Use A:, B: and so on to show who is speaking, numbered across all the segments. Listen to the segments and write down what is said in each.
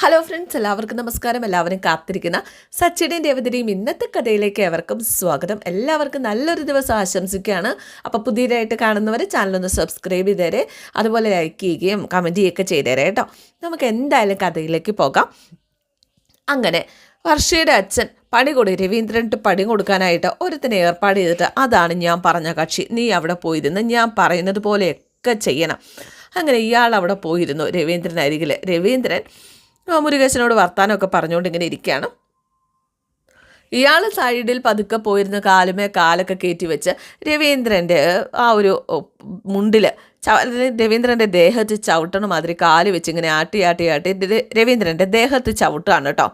A: Hello friends, എല്ലാവർക്കും നമസ്കാരം. എല്ലാവരും കാത്തിരിക്കുന്ന സച്ചിയുടെയും രേവതിയുടെയും ഇന്നത്തെ കഥയിലേക്ക് ഏവർക്കും സ്വാഗതം. എല്ലാവർക്കും നല്ലൊരു ദിവസം ആശംസിക്കുകയാണ്. അപ്പോൾ പുതിയതായിട്ട് കാണുന്നവർ ചാനലൊന്ന് സബ്സ്ക്രൈബ് ചെയ്തേരെ, അതുപോലെ ലൈക്ക് ചെയ്യുകയും കമൻറ്റ് ചെയ്യുകയൊക്കെ ചെയ്തേരെ കേട്ടോ. നമുക്ക് എന്തായാലും കഥയിലേക്ക് പോകാം. അങ്ങനെ വർഷയുടെ അച്ഛൻ രവീന്ദ്രന് പണി കൊടുക്കാനായിട്ട് ഒരുത്തിന് ഏർപ്പാട് ചെയ്തിട്ട്, അതാണ് ഞാൻ പറഞ്ഞ കക്ഷി, നീ അവിടെ പോയിരുന്ന് ഞാൻ പറയുന്നത് പോലെയൊക്കെ ചെയ്യണം. അങ്ങനെ ഇയാൾ അവിടെ പോയിരുന്നു രവീന്ദ്രൻ അരികിൽ. രവീന്ദ്രൻ മുരുകേശനോട് വർത്താനമൊക്കെ പറഞ്ഞുകൊണ്ട് ഇങ്ങനെ ഇരിക്കുകയാണ്. ഇയാൾ സൈഡിൽ പതുക്കെ പോയിരുന്ന കാലുമേ കാലൊക്കെ കയറ്റി വെച്ച് രവീന്ദ്രൻ്റെ ആ ഒരു മുണ്ടിൽ രവീന്ദ്രൻ്റെ ദേഹത്ത് ചവിട്ടണ മാതിരി കാല് വെച്ച് ഇങ്ങനെ ആട്ടി ആട്ടി ആട്ടി രവീന്ദ്രൻ്റെ ദേഹത്ത് ചവിട്ടുകയാണ് കേട്ടോ.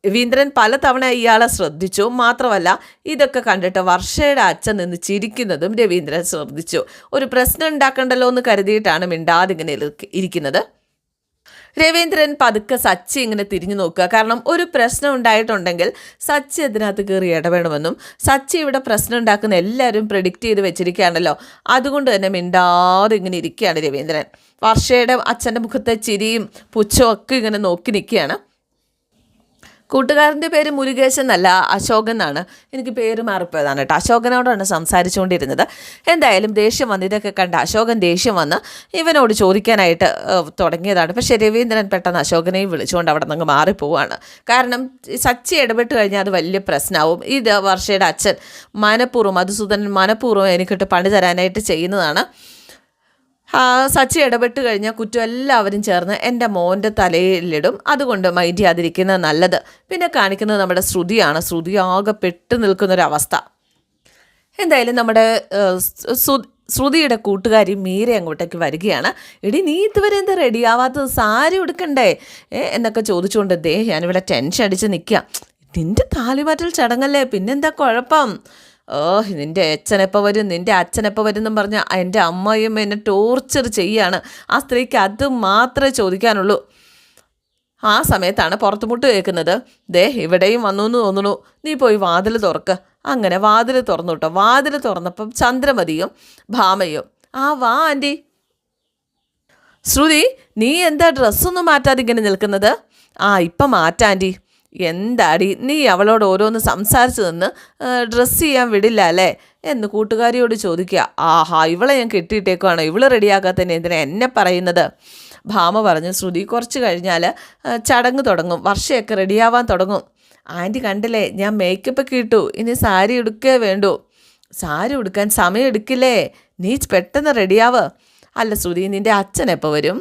A: രവീന്ദ്രൻ പലതവണ ഇയാളെ ശ്രദ്ധിച്ചു. മാത്രമല്ല, ഇതൊക്കെ കണ്ടിട്ട് വർഷയുടെ അച്ഛൻ നിന്ന് ചിരിക്കുന്നതും രവീന്ദ്രൻ ശ്രദ്ധിച്ചു. ഒരു പ്രശ്നം ഉണ്ടാക്കണ്ടല്ലോ എന്ന് കരുതിയിട്ടാണ് മിണ്ടാതിങ്ങനെ ഇരിക്കുന്നത്. രവീന്ദ്രൻ പതുക്കെ സച്ചി ഇങ്ങനെ തിരിഞ്ഞു നോക്കുക. കാരണം ഒരു പ്രശ്നം ഉണ്ടായിട്ടുണ്ടെങ്കിൽ സച്ചി അതിനകത്ത് കയറി ഇടപെടണമെന്നും സച്ചി ഇവിടെ പ്രശ്നം ഉണ്ടാക്കുന്ന എല്ലാവരും പ്രെഡിക്റ്റ് ചെയ്ത് വെച്ചിരിക്കുകയാണല്ലോ. അതുകൊണ്ട് തന്നെ മിണ്ടാതെ ഇങ്ങനെ ഇരിക്കുകയാണ് രവീന്ദ്രൻ. വർഷയുടെ അച്ഛൻ്റെ മുഖത്തെ ചിരിയും പുച്ഛവും ഒക്കെ ഇങ്ങനെ നോക്കി നിൽക്കുകയാണ്. കൂട്ടുകാരൻ്റെ പേര് മുരുകേശൻ എന്നല്ല, അശോകൻ എന്നാണ്. എനിക്ക് പേര് മാറിപ്പോയതാണ് കേട്ടോ. അശോകനോടാണ് സംസാരിച്ചുകൊണ്ടിരുന്നത്. എന്തായാലും ദേഷ്യം വന്ന് ഇതൊക്കെ കണ്ട അശോകൻ ദേഷ്യം വന്ന് ഇവനോട് ചോദിക്കാനായിട്ട് തുടങ്ങിയതാണ്. പക്ഷേ രവീന്ദ്രൻ പെട്ടെന്ന് അശോകനെയും വിളിച്ചുകൊണ്ട് അവിടെ നിന്ന് മാറിപ്പോവാണ്. കാരണം സച്ചി ഇടപെട്ട് കഴിഞ്ഞാൽ അത് വലിയ പ്രശ്നമാവും. ഇത് വർഷയുടെ അച്ഛൻ മനഃപൂർവ്വം, മധുസൂദനൻ മനഃപൂർവ്വം എനിക്കിട്ട് പണി തരാനായിട്ട് ചെയ്യുന്നതാണ്. സച്ചി ഇടപെട്ട് കഴിഞ്ഞാൽ കുറ്റം എല്ലാവരും ചേർന്ന് എൻ്റെ മോൻ്റെ തലയിലിടും. അതുകൊണ്ട് മൈൻഡ് ചെയ്യാതിരിക്കുന്നത് നല്ലത്. പിന്നെ കാണിക്കുന്നത് നമ്മുടെ ശ്രുതിയാണ്. ശ്രുതി ആകെ പെട്ട് നിൽക്കുന്നൊരവസ്ഥ. എന്തായാലും നമ്മുടെ ശ്രുതിയുടെ കൂട്ടുകാരി മീര അങ്ങോട്ടേക്ക് വരികയാണ്. എടി, നീ ഇതുവരെ എന്താ റെഡിയാവാത്തത്? സാരി ഉടുക്കണ്ടേ എന്നൊക്കെ ചോദിച്ചുകൊണ്ട് ഞാനിവിടെ ടെൻഷൻ അടിച്ച് നിൽക്കുക. നിൻ്റെ താലിമാറ്റൽ ചടങ്ങല്ലേ, പിന്നെന്താ കുഴപ്പം? നിൻ്റെ അച്ഛനെപ്പോൾ വരും, നിൻ്റെ അച്ഛനെപ്പോൾ വരും എന്നും പറഞ്ഞാൽ എൻ്റെ അമ്മയും എന്നെ ടോർച്ചർ ചെയ്യാണ്. ആ സ്ത്രീക്ക് അത് മാത്രമേ ചോദിക്കാനുള്ളൂ. ആ സമയത്താണ് പുറത്തുമുട്ട് കേൾക്കുന്നത്. ഇവിടെയും വന്നു എന്ന് തോന്നുന്നു, നീ പോയി വാതിൽ തുറക്ക്. അങ്ങനെ വാതിൽ തുറന്നു കേട്ടോ. വാതിൽ തുറന്നപ്പം ചന്ദ്രമതിയും ഭാമയും. വാ ആൻറ്റി. ശ്രുതി, നീ എന്താ ഡ്രസ്സൊന്നും മാറ്റാതെ ഇങ്ങനെ നിൽക്കുന്നത്? ഇപ്പം മാറ്റാം ആൻറ്റി. എന്താടി നീ അവളോട് ഓരോന്ന് സംസാരിച്ചു നിന്ന് ഡ്രസ്സ് ചെയ്യാൻ വിടില്ല അല്ലേ എന്ന് കൂട്ടുകാരിയോട് ചോദിക്കുക. ഇവളെ ഞാൻ കെട്ടിയിട്ടേക്കുവാണോ? ഇവള് റെഡിയാക്കാത്തന്നെ എന്തിനാ എന്നെ പറയുന്നത്? ഭാമ പറഞ്ഞു. ശ്രുതി, കുറച്ച് കഴിഞ്ഞാൽ ചടങ്ങ് തുടങ്ങും, വർഷയൊക്കെ റെഡിയാവാൻ തുടങ്ങും. ആൻറ്റി കണ്ടില്ലേ, ഞാൻ മേക്കപ്പൊക്കെ ഇട്ടു, ഇനി സാരി ഉടുക്കേ വേണ്ടു. സാരി ഉടുക്കാൻ സമയം എടുക്കില്ലേ? നീ പെട്ടെന്ന് റെഡിയാവ്. അല്ല ശ്രുതി, നിൻ്റെ അച്ഛൻ എപ്പോൾ വരും?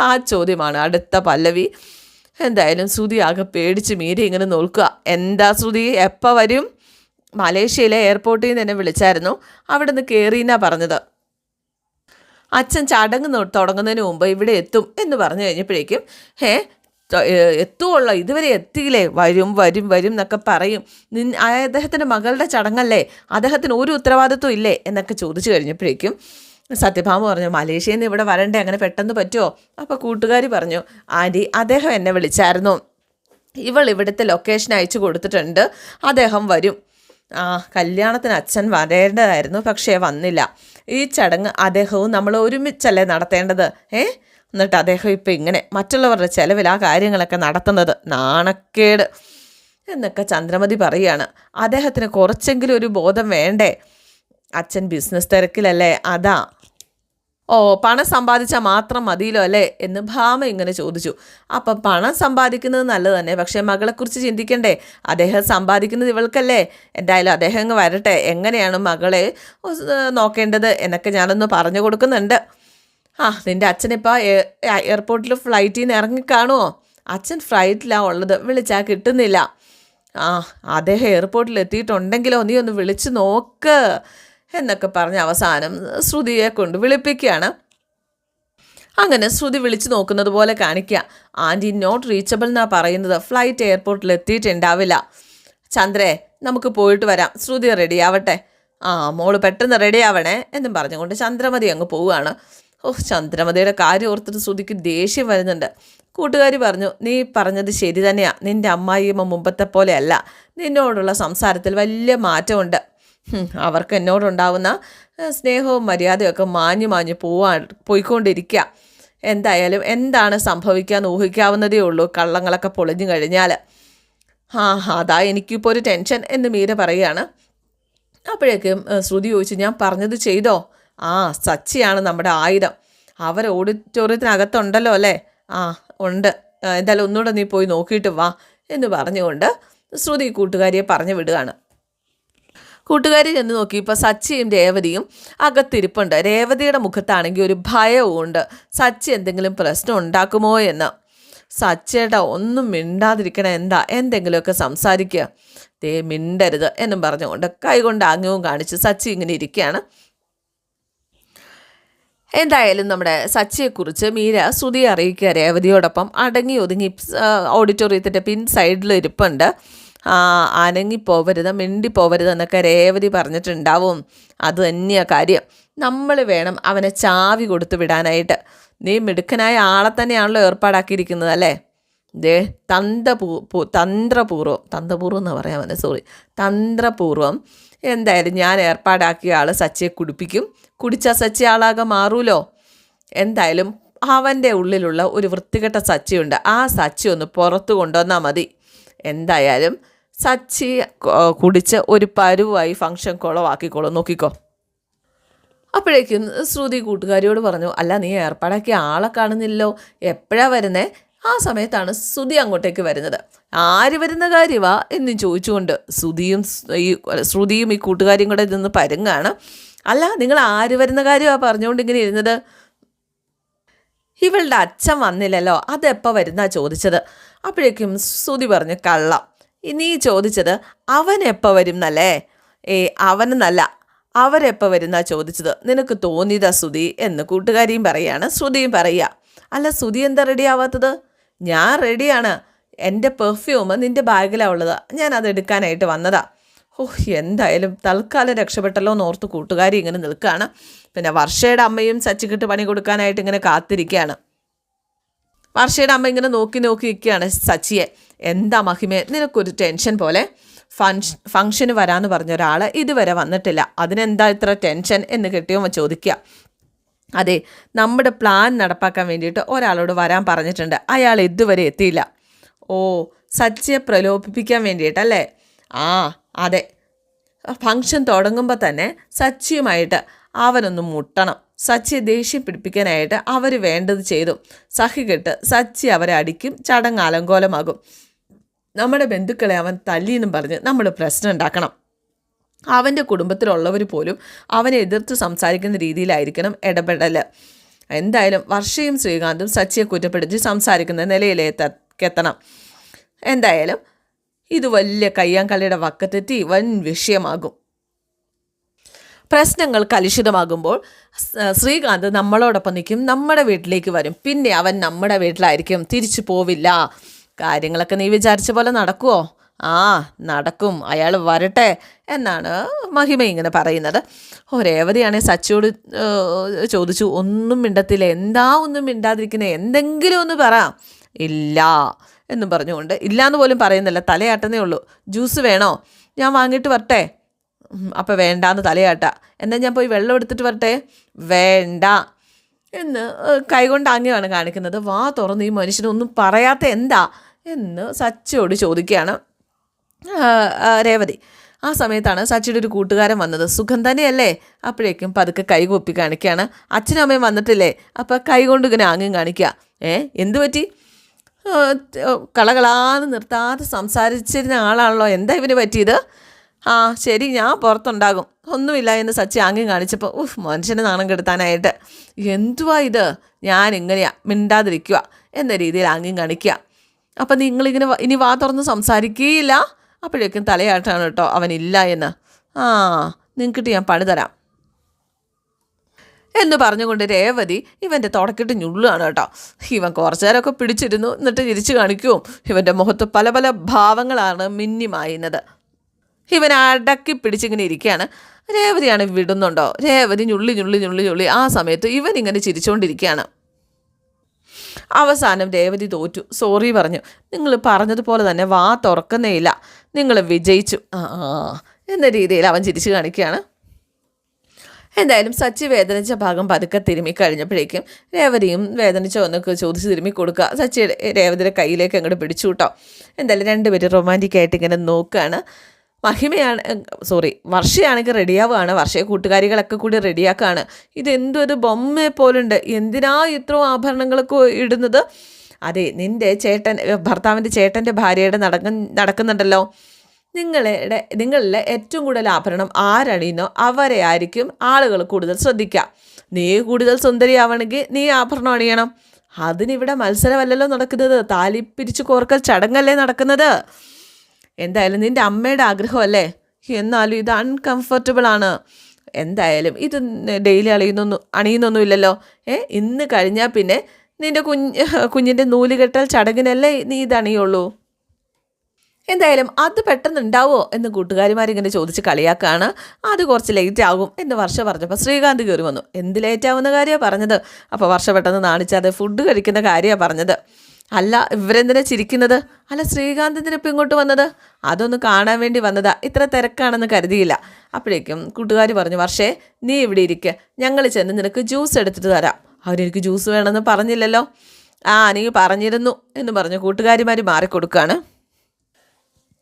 A: ആ ചോദ്യമാണ് അടുത്ത പല്ലവി. എന്തായാലും ശ്രുതി ആകെ പേടിച്ച് മീര ഇങ്ങനെ നോക്കുക. എന്താ ശ്രുതി, എപ്പോൾ വരും? മലേഷ്യയിലെ എയർപോർട്ടിൽ നിന്ന് തന്നെ വിളിച്ചായിരുന്നു, അവിടെ നിന്ന് കയറിയെന്നാണ് പറഞ്ഞത്. അച്ഛൻ ചടങ്ങ് തുടങ്ങുന്നതിന് മുമ്പ് ഇവിടെ എത്തും എന്ന് പറഞ്ഞു കഴിഞ്ഞപ്പോഴേക്കും എത്തുള്ളൂ, ഇതുവരെ എത്തിയില്ലേ? വരും വരും വരും എന്നൊക്കെ പറയും. അദ്ദേഹത്തിൻ്റെ മകളുടെ ചടങ്ങല്ലേ, അദ്ദേഹത്തിന് ഒരു ഉത്തരവാദിത്വം ഇല്ലേ എന്നൊക്കെ ചോദിച്ചു കഴിഞ്ഞപ്പോഴേക്കും സത്യഭാമ പറഞ്ഞു, മലേഷ്യയിൽ നിന്ന് ഇവിടെ വരണ്ടേ, അങ്ങനെ പെട്ടെന്ന് പറ്റുമോ? അപ്പോൾ കൂട്ടുകാരി പറഞ്ഞു, ആൻറ്റി അദ്ദേഹം എന്നെ വിളിച്ചായിരുന്നു, ഇവൾ ഇവിടുത്തെ ലൊക്കേഷൻ അയച്ചു കൊടുത്തിട്ടുണ്ട്, അദ്ദേഹം വരും. കല്യാണത്തിന് അച്ഛൻ വരേണ്ടതായിരുന്നു, പക്ഷേ വന്നില്ല. ഈ ചടങ്ങ് അദ്ദേഹവും നമ്മൾ ഒരുമിച്ചല്ലേ നടത്തേണ്ടത്? എന്നിട്ട് അദ്ദേഹം ഇപ്പം ഇങ്ങനെ മറ്റുള്ളവരുടെ ചിലവിൽ ആ കാര്യങ്ങളൊക്കെ നടത്തുന്നത് നാണക്കേട് എന്നൊക്കെ ചന്ദ്രമതി പറയുകയാണ്. അദ്ദേഹത്തിന് കുറച്ചെങ്കിലും ഒരു ബോധം വേണ്ടേ? അച്ഛൻ ബിസിനസ് തിരക്കിലല്ലേ, അതാ. പണം സമ്പാദിച്ചാൽ മാത്രം മതിയല്ലോ അല്ലേ എന്ന് ഭാമ ഇങ്ങനെ ചോദിച്ചു. അപ്പം പണം സമ്പാദിക്കുന്നത് നല്ലത് തന്നെ, പക്ഷേ മകളെക്കുറിച്ച് ചിന്തിക്കണ്ടേ? അദ്ദേഹം സമ്പാദിക്കുന്നത് ഇവൾക്കല്ലേ. എന്തായാലും അദ്ദേഹം അങ്ങ് വരട്ടെ, എങ്ങനെയാണ് മകളെ നോക്കേണ്ടത് എന്നൊക്കെ ഞാനൊന്ന് പറഞ്ഞു കൊടുക്കുന്നുണ്ട്. നിൻ്റെ അച്ഛനിപ്പോൾ എയർപോർട്ടിൽ ഫ്ലൈറ്റിൽ നിന്ന് ഇറങ്ങിക്കാണുമോ? അച്ഛൻ ഫ്ലൈറ്റിലാണ് ഉള്ളത്, വിളിച്ചാൽ കിട്ടുന്നില്ല. അദ്ദേഹം എയർപോർട്ടിൽ എത്തിയിട്ടുണ്ടെങ്കിലോ, നീ ഒന്ന് വിളിച്ച് നോക്ക് എന്നൊക്കെ പറഞ്ഞ് അവസാനം ശ്രുതിയെ കൊണ്ട് വിളിപ്പിക്കുകയാണ്. അങ്ങനെ ശ്രുതി വിളിച്ചു നോക്കുന്നത് പോലെ കാണിക്കുക. ആൻറ്റി നോട്ട് റീച്ചബിൾ എന്നാണ് പറയുന്നത്, ഫ്ലൈറ്റ് എയർപോർട്ടിൽ എത്തിയിട്ടുണ്ടാവില്ല. ചന്ദ്രേ, നമുക്ക് പോയിട്ട് വരാം, ശ്രുതി റെഡി ആവട്ടെ. മോള് പെട്ടെന്ന് റെഡി ആവണേ എന്നും പറഞ്ഞുകൊണ്ട് ചന്ദ്രമതി അങ്ങ് പോവുകയാണ്. ചന്ദ്രമതിയുടെ കാര്യം ഓർത്തിട്ട് ശ്രുതിക്ക് ദേഷ്യം വരുന്നുണ്ട്. കൂട്ടുകാരി പറഞ്ഞു, നീ പറഞ്ഞത് ശരി തന്നെയാണ്, നിൻ്റെ അമ്മായിയമ്മ മുമ്പത്തെ പോലെയല്ല, നിന്നോടുള്ള സംസാരത്തിൽ വലിയ മാറ്റമുണ്ട്. അവർക്ക് എന്നോടുണ്ടാവുന്ന സ്നേഹവും മര്യാദയൊക്കെ മാഞ്ഞു പോയിക്കൊണ്ടിരിക്കുക. എന്തായാലും എന്താണ് സംഭവിക്കാമെന്ന് ഊഹിക്കാവുന്നതേ ഉള്ളൂ കള്ളങ്ങളൊക്കെ പൊളിഞ്ഞു കഴിഞ്ഞാൽ. അതാ എനിക്കിപ്പോൾ ഒരു ടെൻഷൻ എന്ന് മീര പറയുകയാണ്. അപ്പോഴേക്കും ശ്രുതി ചോദിച്ചു, ഞാൻ പറഞ്ഞത് ചെയ്തോ? സച്ചിയാണ് നമ്മുടെ ആയുധം. അവർ ഓഡിറ്റോറിയത്തിനകത്തുണ്ടല്ലോ അല്ലേ? ഉണ്ട്. എന്തായാലും ഒന്നുകൂടെ നീ പോയി നോക്കിയിട്ട് വാ എന്ന് പറഞ്ഞുകൊണ്ട് ശ്രുതി കൂട്ടുകാരിയെ പറഞ്ഞു വിടുകയാണ്. കൂട്ടുകാരി ചെന്ന് നോക്കിയപ്പോൾ സച്ചിയും രേവതിയും അകത്തിരിപ്പുണ്ട്. രേവതിയുടെ മുഖത്താണെങ്കിൽ ഒരു ഭയവും ഉണ്ട്, സച്ചി എന്തെങ്കിലും പ്രശ്നം ഉണ്ടാക്കുമോ എന്ന്. സച്ചേട്ടാ ഒന്നും മിണ്ടാതിരിക്കണം, എന്തെങ്കിലുമൊക്കെ സംസാരിക്കുക, മിണ്ടരുത് എന്നും പറഞ്ഞുകൊണ്ട് കൈകൊണ്ട് ആംഗ്യവും കാണിച്ച് സച്ചി ഇങ്ങനെ ഇരിക്കുകയാണ്. എന്തായാലും നമ്മുടെ സച്ചിയെക്കുറിച്ച് മീര ശ്രുതിയെ അറിയിക്കുക രേവതിയോടൊപ്പം. അടങ്ങി ഒതുങ്ങി ഓഡിറ്റോറിയത്തിൻ്റെ പിൻ സൈഡിൽ ഇരിപ്പുണ്ട്. അനങ്ങിപ്പോവരുത്, മിണ്ടിപ്പോവരുത് എന്നൊക്കെ രേവതി പറഞ്ഞിട്ടുണ്ടാവും. അത് തന്നെയാണ് കാര്യം. നമ്മൾ വേണം അവനെ ചാവി കൊടുത്തു വിടാനായിട്ട്. നീ മിടുക്കനായ ആളെ തന്നെയാണല്ലോ ഏർപ്പാടാക്കിയിരിക്കുന്നത് അല്ലേ? തന്ത്രപൂർവ്വം എന്തായാലും ഞാൻ ഏർപ്പാടാക്കിയ ആൾ സച്ചിയെ കുടിപ്പിക്കും. കുടിച്ച സച്ചി ആളാകെ മാറൂലോ. എന്തായാലും അവൻ്റെ ഉള്ളിലുള്ള ഒരു വൃത്തികെട്ട സച്ചിയുണ്ട്, ആ സച്ചി ഒന്ന് പുറത്തു കൊണ്ടുവന്നാൽ മതി. എന്തായാലും സച്ചി കുടിച്ച് ഒരു പരുവായി ഫംഗ്ഷൻ കുളവാക്കിക്കോളൂ, നോക്കിക്കോ. അപ്പോഴേക്കും ശ്രുതി കൂട്ടുകാരിയോട് പറഞ്ഞു, അല്ല നീ ഏർപ്പാടാക്കിയ ആളെ കാണുന്നില്ലല്ലോ, എപ്പോഴാണ് വരുന്നേ? ആ സമയത്താണ് ശ്രുതി അങ്ങോട്ടേക്ക് വരുന്നത്. ആര് വരുന്ന കാര്യമാ എന്ന് ചോദിച്ചുകൊണ്ട് ശ്രുതിയും ഈ കൂട്ടുകാരിയും കൂടെ നിന്ന് പരുങ്ങാണ്. അല്ല, നിങ്ങൾ ആര് വരുന്ന കാര്യമാണ് പറഞ്ഞുകൊണ്ട് ഇങ്ങനെ ഇരുന്നത്? ഇവളുടെ അച്ഛൻ വന്നില്ലല്ലോ, അതെപ്പോൾ വരുന്നാ ചോദിച്ചത്. അപ്പോഴേക്കും ശ്രുതി പറഞ്ഞു, കള്ളം, നീ ചോദിച്ചത് അവൻ എപ്പോൾ വരും എന്നല്ലേ? അവനെന്നല്ല, അവരെപ്പോൾ വരുന്നാ ചോദിച്ചത്. നിനക്ക് തോന്നിയതാ ശ്രുതി എന്ന് കൂട്ടുകാരിയും പറയുകയാണ്. ശ്രുതിയും പറയുക, അല്ല ശ്രുതി എന്താ റെഡി ആവാത്തത്? ഞാൻ റെഡിയാണ്, എൻ്റെ പെർഫ്യൂം നിൻ്റെ ബാഗിലാണ് ഉള്ളത്, ഞാൻ അതെടുക്കാനായിട്ട് വന്നതാ. എന്തായാലും തൽക്കാലം രക്ഷപ്പെട്ടല്ലോ എന്നോർത്ത് കൂട്ടുകാരി ഇങ്ങനെ നിൽക്കുകയാണ്. പിന്നെ വർഷയുടെ അമ്മയും സച്ചിക്കിട്ട് പണി കൊടുക്കാനായിട്ട് ഇങ്ങനെ കാത്തിരിക്കുകയാണ്. വർഷയുടെ അമ്മ ഇങ്ങനെ നോക്കി നിൽക്കുകയാണ് സച്ചിയെ. എന്താ മഹിമേ, നിനക്കൊരു ടെൻഷൻ പോലെ? ഫംഗ്ഷന് വരാമെന്ന് പറഞ്ഞ ഒരാൾ ഇതുവരെ വന്നിട്ടില്ല, അതിനെന്താ ഇത്ര ടെൻഷൻ എന്ന് കെട്ടിയമ്മ ചോദിക്കുക. അതെ, നമ്മുടെ പ്ലാൻ നടപ്പാക്കാൻ വേണ്ടിയിട്ട് ഒരാളോട് വരാൻ പറഞ്ഞിട്ടുണ്ട്, അയാൾ ഇതുവരെ എത്തിയില്ല. സച്ചിയെ പ്രലോഭിപ്പിക്കാൻ വേണ്ടിയിട്ടല്ലേ? അതെ, ഫംഗ്ഷൻ തുടങ്ങുമ്പോൾ തന്നെ സച്ചിയുമായിട്ട് അവനൊന്ന് മുട്ടണം. സച്ചിയെ ദേഷ്യം പിടിപ്പിക്കാനായിട്ട് അവർ വേണ്ടത് ചെയ്തു. സഹികെട്ട് സച്ചി അവരെ അടിക്കും, ചടങ്ങ് അലങ്കോലമാകും. നമ്മുടെ ബന്ധുക്കളെ അവൻ തല്ലിയെന്നും പറഞ്ഞ് നമ്മൾ പ്രശ്നം ഉണ്ടാക്കണം. അവൻ്റെ കുടുംബത്തിലുള്ളവർ പോലും അവനെ എതിർത്ത് സംസാരിക്കുന്ന രീതിയിലായിരിക്കണം ഇടപെടൽ. എന്തായാലും വർഷയും ശ്രീകാന്തും സച്ചിയെ കുറ്റപ്പെടുത്തി സംസാരിക്കുന്ന നിലയിലെത്തണം. എന്തായാലും ഇത് വലിയ കയ്യാങ്കളിയുടെ വക്കത്തെത്തി വൻ വിഷയമാകും. പ്രശ്നങ്ങൾ കലുഷിതമാകുമ്പോൾ ശ്രീകാന്ത് നമ്മളോടൊപ്പം നിൽക്കും, നമ്മുടെ വീട്ടിലേക്ക് വരും. പിന്നെ അവൻ നമ്മുടെ വീട്ടിലായിരിക്കും, തിരിച്ചു പോവില്ല. കാര്യങ്ങളൊക്കെ നീ വിചാരിച്ച പോലെ നടക്കുമോ? നടക്കും, അയാൾ വരട്ടെ എന്നാണ് മഹിമ ഇങ്ങനെ പറയുന്നത്. രേവതിയാണെങ്കിൽ സച്ചിയോട് ചോദിച്ചു, ഒന്നും മിണ്ടത്തില്ല, എന്താ ഒന്നും മിണ്ടാതിരിക്കുന്നത്, എന്തെങ്കിലും ഒന്ന് പറ. ഇല്ല എന്നും പറഞ്ഞുകൊണ്ട്, ഇല്ലയെന്ന് പോലും പറയുന്നില്ല, തലയാട്ടുന്നേ ഉള്ളൂ. ജ്യൂസ് വേണോ? ഞാൻ വാങ്ങിയിട്ട് വരട്ടെ? അപ്പം വേണ്ടാന്ന് തലയാട്ട. എന്നാൽ ഞാൻ പോയി വെള്ളം എടുത്തിട്ട് വരട്ടെ? വേണ്ട എന്ന് കൈകൊണ്ട് ആംഗ്യമാണ് കാണിക്കുന്നത്. വാ തുറന്ന് ഈ മനുഷ്യനൊന്നും പറയാത്ത എന്താ എന്ന് സച്ചിയോട് ചോദിക്കുകയാണ് രേവതി. ആ സമയത്താണ് സച്ചിയുടെ ഒരു കൂട്ടുകാരൻ വന്നത്. സുഖം തന്നെയല്ലേ? അപ്പോഴേക്കും പതുക്കെ കൈ കൊപ്പി കാണിക്കുകയാണ്. അച്ഛനും അമ്മയും വന്നിട്ടില്ലേ? അപ്പോൾ കൈ കൊണ്ട് ഇങ്ങനെ ആംഗ്യം കാണിക്കുക. എന്തു പറ്റി? കളകളാന്ന് നിർത്താതെ സംസാരിച്ചിരുന്ന ആളാണല്ലോ, എന്താ ഇവന് പറ്റിയത്? ശരി, ഞാൻ പുറത്തുണ്ടാകും, ഒന്നുമില്ല എന്ന് സച്ചി ആംഗ്യം കാണിച്ചപ്പോൾ മനുഷ്യനെ നാണം കെടുത്താനായിട്ട്, എന്തുവാ ഇത്, ഞാൻ ഇങ്ങനെയാ, മിണ്ടാതിരിക്കുക എന്ന രീതിയിൽ ആംഗ്യം കാണിക്കുക. അപ്പം നിങ്ങളിങ്ങനെ ഇനി വാ തുറന്ന് സംസാരിക്കുകയില്ല? അപ്പോഴേക്കും തലയാട്ടാണ് കേട്ടോ അവനില്ല എന്ന്. നിങ്ങൾക്കിട്ട് ഞാൻ പണി തരാം എന്ന് പറഞ്ഞുകൊണ്ട് രേവതി ഇവൻ്റെ തുടക്കിട്ട് ഞുള്ളുകയാണ് കേട്ടോ. ഇവൻ കുറച്ചു നേരമൊക്കെ പിടിച്ചിരുന്നു, എന്നിട്ട് തിരിച്ചു കാണിക്കുവും. ഇവൻ്റെ മുഖത്ത് പല പല ഭാവങ്ങളാണ് മിന്നിമായുന്നത്. ഇവൻ അടക്കി പിടിച്ചിങ്ങനെ ഇരിക്കുകയാണ്. രേവതിയാണ് വിടുന്നുണ്ടോ? രേവതി ഞുള്ളി. ആ സമയത്ത് ഇവൻ ഇങ്ങനെ ചിരിച്ചുകൊണ്ടിരിക്കുകയാണ്. അവസാനം രേവതി തോറ്റു, സോറി പറഞ്ഞു. നിങ്ങൾ പറഞ്ഞതുപോലെ തന്നെ വാ തുറക്കുന്നേയില്ല, നിങ്ങൾ വിജയിച്ചു എന്ന രീതിയിൽ അവൻ ചിരിച്ചു കാണിക്കുകയാണ്. എന്തായാലും സച്ചി വേദനിച്ച ഭാഗം പതുക്കെ തിരുമ്മി കഴിഞ്ഞപ്പോഴേക്കും രേവതിയും വേദനിച്ചോ എന്നൊക്കെ ചോദിച്ച് തിരുമ്മി കൊടുക്കുക. സച്ചി രേവതിയുടെ കയ്യിലേക്ക് അങ്ങോട്ട് പിടിച്ചു കേട്ടോ. എന്തായാലും രണ്ടുപേരും റൊമാൻറ്റിക്കായിട്ട് ഇങ്ങനെ നോക്കുകയാണ്. വർഷയാണെങ്കിൽ റെഡിയാവുകയാണ്. വർഷയെ കൂട്ടുകാരികളൊക്കെ കൂടി റെഡിയാക്കുകയാണ്. ഇതെന്തൊരു ബൊമ്മയെ പോലുണ്ട്, എന്തിനാ ഇത്രയും ആഭരണങ്ങളൊക്കെ ഇടുന്നത്? അതെ, ഭർത്താവിൻ്റെ ചേട്ടൻ്റെ ഭാര്യയുടെ നടക്കുന്നുണ്ടല്ലോ. നിങ്ങളിലെ ഏറ്റവും കൂടുതൽ ആഭരണം ആരണിയുന്നോ അവരെ ആയിരിക്കും ആളുകൾ കൂടുതൽ ശ്രദ്ധിക്കുക. നീ കൂടുതൽ സുന്ദരിയാവണമെങ്കിൽ നീ ആഭരണം അണിയണം. അതിനിവിടെ മത്സരമല്ലല്ലോ നടക്കുന്നത്, താലി പിരിച്ചു കോർക്കൽ ചടങ്ങല്ലേ നടക്കുന്നത്. എന്തായാലും നിൻ്റെ അമ്മയുടെ ആഗ്രഹമല്ലേ, എന്നാലും ഇത് അൺകംഫർട്ടബിളാണ്. എന്തായാലും ഇത് ഡെയിലി അണിയുന്നൊന്നുമില്ലല്ലോ. ഇന്ന് കഴിഞ്ഞാൽ പിന്നെ നിൻ്റെ കുഞ്ഞിൻ്റെ നൂലുകെട്ടൽ ചടങ്ങിനല്ലേ നീ ഇതണിയുള്ളൂ. എന്തായാലും അത് പെട്ടെന്ന് ഉണ്ടാവുമോ എന്ന് കൂട്ടുകാരിമാരിങ്ങനെ ചോദിച്ച് കളിയാക്കാണ്. അത് കുറച്ച് ലേറ്റ് ആകും എന്ന് വർഷ പറഞ്ഞപ്പോൾ ശ്രീകാന്ത് കയറി വന്നു. എന്ത് ലേറ്റ് ആവുന്ന കാര്യമാണ് പറഞ്ഞത്? അപ്പോൾ വർഷ പെട്ടെന്ന് നാണിച്ചാതെ ഫുഡ് കഴിക്കുന്ന കാര്യമാണ് പറഞ്ഞത്. അല്ല, ഇവരെന്തിനാ ചിരിക്കുന്നത്? അല്ല, ശ്രീകാന്ത് എന്തിനിപ്പോൾ ഇങ്ങോട്ട് വന്നത്? അതൊന്ന് കാണാൻ വേണ്ടി വന്നതാ, ഇത്ര തിരക്കാണെന്ന് കരുതിയില്ല. അപ്പോഴേക്കും കൂട്ടുകാർ പറഞ്ഞു, വർഷേ നീ ഇവിടെ ഇരിക്കുക, ഞങ്ങൾ ചെന്ന് നിനക്ക് ജ്യൂസ് എടുത്തിട്ട് തരാം. അവരെനിക്ക് ജ്യൂസ് വേണമെന്ന് പറഞ്ഞില്ലല്ലോ. നീ പറഞ്ഞിരുന്നു എന്ന് പറഞ്ഞു കൂട്ടുകാരിമാർ മാറിക്കൊടുക്കുകയാണ്.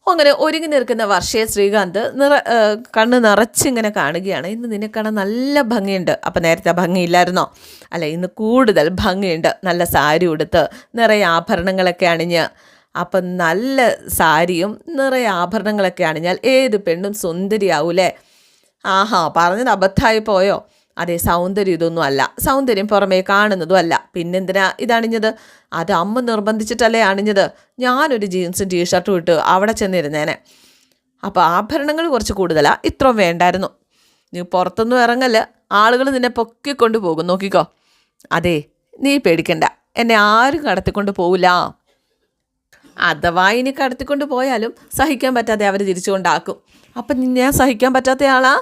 A: അങ്ങനെ ഒരുങ്ങി നിൽക്കുന്ന വർഷയെ ശ്രീകാന്ത് കണ്ണ് നിറച്ചിങ്ങനെ കാണുകയാണ്. ഇന്ന് നിന്നെ കാണാൻ നല്ല ഭംഗിയുണ്ട്. അപ്പം നേരത്തെ ഭംഗിയില്ലായിരുന്നോ? അല്ല, ഇന്ന് കൂടുതൽ ഭംഗിയുണ്ട്. നല്ല സാരി ഉടുത്ത് നിറയെ ആഭരണങ്ങളൊക്കെ അണിഞ്ഞ്. അപ്പം നല്ല സാരിയും നിറയെ ആഭരണങ്ങളൊക്കെ അണിഞ്ഞാൽ ഏത് പെണ്ണും സുന്ദരിയാവൂലേ? പറഞ്ഞത് അബദ്ധമായി പോയോ? അതെ, സൗന്ദര്യം ഇതൊന്നും അല്ല, സൗന്ദര്യം പുറമേ കാണുന്നതും അല്ല. പിന്നെന്തിനാ ഇതണിഞ്ഞത്? അത് അമ്മ നിർബന്ധിച്ചിട്ടല്ലേ അണിഞ്ഞത്. ഞാനൊരു ജീൻസും ടീഷർട്ടും ഇട്ട് അവിടെ ചെന്നിരുന്നേനെ. അപ്പോൾ ആഭരണങ്ങൾ കുറച്ച് കൂടുതലാണ്, ഇത്രയും വേണ്ടായിരുന്നു. നീ പുറത്തൊന്നും ഇറങ്ങല്ല, ആളുകൾ നിന്നെ പൊക്കിക്കൊണ്ട് പോകും, നോക്കിക്കോ. അതെ, നീ പേടിക്കണ്ട, എന്നെ ആരും കടത്തിക്കൊണ്ട് പോവില്ല. അഥവാ ഇനി കടത്തിക്കൊണ്ട് പോയാലും സഹിക്കാൻ പറ്റാതെ അവർ തിരിച്ചുകൊണ്ടാക്കും. അപ്പം ഞാൻ സഹിക്കാൻ പറ്റാത്തയാളാ?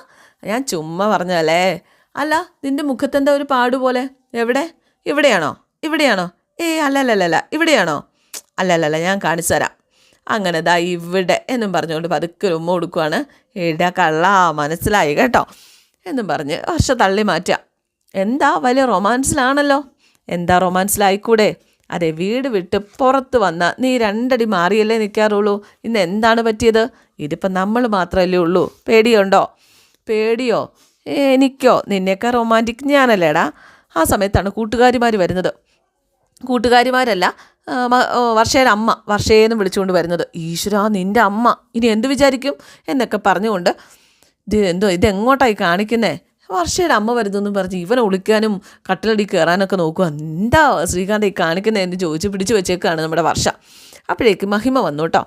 A: ഞാൻ ചുമ്മാ പറഞ്ഞതല്ലേ. അല്ല, നിൻ്റെ മുഖത്തെന്താ ഒരു പാടുപോലെ? എവിടെ? ഇവിടെയാണോ? അല്ലല്ലല്ല, ഇവിടെയാണോ? അല്ലല്ലല്ല, ഞാൻ കാണിച്ചു തരാം. അങ്ങനെ ദാ ഇവിടെ എന്നും പറഞ്ഞുകൊണ്ട് പതുക്കെ ഉമ്മ കൊടുക്കുവാണ്. മനസ്സിലായി കേട്ടോ എന്നും പറഞ്ഞ് വർഷ തള്ളി മാറ്റുക. എന്താ, വലിയ റൊമാൻസിലാണല്ലോ. എന്താ റൊമാൻസിലായിക്കൂടെ? അതെ, വീട് വിട്ട് പുറത്ത് വന്ന നീ 2 അടി മാറിയല്ലേ നിൽക്കാറുള്ളൂ. ഇന്ന് എന്താണ് പറ്റിയത്? ഇതിപ്പം നമ്മൾ മാത്രമല്ലേ ഉള്ളൂ. പേടിയോ? എനിക്കോ? നിന്നേക്കാൾ റൊമാൻറ്റിക് ഞാനല്ലേടാ. ആ സമയത്താണ് കൂട്ടുകാരിമാർ വരുന്നത്. കൂട്ടുകാരിമാരല്ല, വർഷയുടെ അമ്മ വർഷയെന്ന് വിളിച്ചുകൊണ്ട് വരുന്നത്. ഈശ്വരാ, നിൻ്റെ അമ്മ ഇനി എന്ത് വിചാരിക്കും എന്നൊക്കെ പറഞ്ഞുകൊണ്ട് ഇതെങ്ങോട്ടായി കാണിക്കുന്നേ? വർഷയുടെ അമ്മ വരുന്നെന്ന് പറഞ്ഞ് ഇവനെ ഒളിക്കാനും കട്ടിലടി കയറാനൊക്കെ നോക്കുക. എന്താ ശ്രീകാന്ത് ഈ കാണിക്കുന്നത് എന്ന് ചോദിച്ച് പിടിച്ചു വെച്ചേക്കാണ് നമ്മുടെ വർഷ. അപ്പോഴേക്ക് മഹിമ വന്നു കേട്ടോ.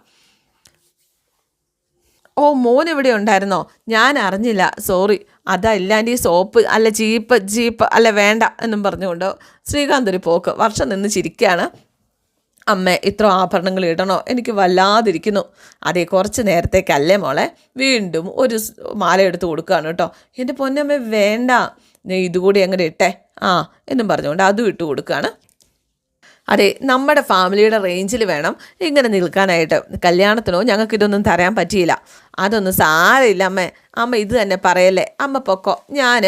A: മോൻ ഇവിടെ ഉണ്ടായിരുന്നോ? ഞാൻ അറിഞ്ഞില്ല, സോറി. അതാ ഇല്ലാണ്ട് ഈ സോപ്പ് അല്ല ജീപ്പ് അല്ല വേണ്ട എന്നും പറഞ്ഞുകൊണ്ട് ശ്രീകാന്ത് ഒരു പോക്ക്. വർഷം നിന്ന് ചിരിക്കുകയാണ്. അമ്മ, ഇത്ര ആഭരണങ്ങൾ ഇടണോ? എനിക്ക് വല്ലാതിരിക്കുന്നു. അതേ, കുറച്ച് നേരത്തേക്കല്ലേ മോളെ. വീണ്ടും ഒരു മാല എടുത്ത് കൊടുക്കുകയാണ് കേട്ടോ. എൻ്റെ പൊന്നമ്മ വേണ്ട, നീ ഇതുകൂടി അങ്ങനെ ഇട്ടേ എന്നും പറഞ്ഞുകൊണ്ട് അതും ഇട്ട് കൊടുക്കുകയാണ്. അതെ, നമ്മുടെ ഫാമിലിയുടെ റേഞ്ചിൽ വേണം ഇങ്ങനെ നിൽക്കാനായിട്ട്. കല്യാണത്തിനോ ഞങ്ങൾക്കിതൊന്നും തരാൻ പറ്റിയില്ല. അതൊന്നും സാരമില്ല അമ്മ ഇത് തന്നെ പറയല്ലേ. അമ്മ പൊക്കോ, ഞാൻ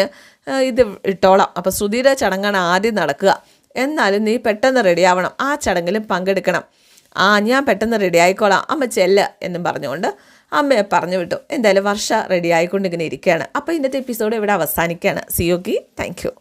A: ഇത് ഇട്ടോളാം. അപ്പോൾ ശ്രുതിയുടെ ചടങ്ങാണ് ആദ്യം നടക്കുക. എന്നാലും നീ പെട്ടെന്ന് റെഡിയാവണം, ആ ചടങ്ങിലും പങ്കെടുക്കണം. ഞാൻ പെട്ടെന്ന് റെഡി ആയിക്കോളാം, അമ്മ ചെല്ല് എന്നും പറഞ്ഞുകൊണ്ട് അമ്മയെ പറഞ്ഞു വിട്ടു. എന്തായാലും വർഷ റെഡി ആയിക്കൊണ്ടിങ്ങനെ ഇരിക്കുകയാണ്. അപ്പോൾ ഇന്നത്തെ എപ്പിസോഡ് ഇവിടെ അവസാനിക്കുകയാണ്. സിയോക്കി, താങ്ക് യു.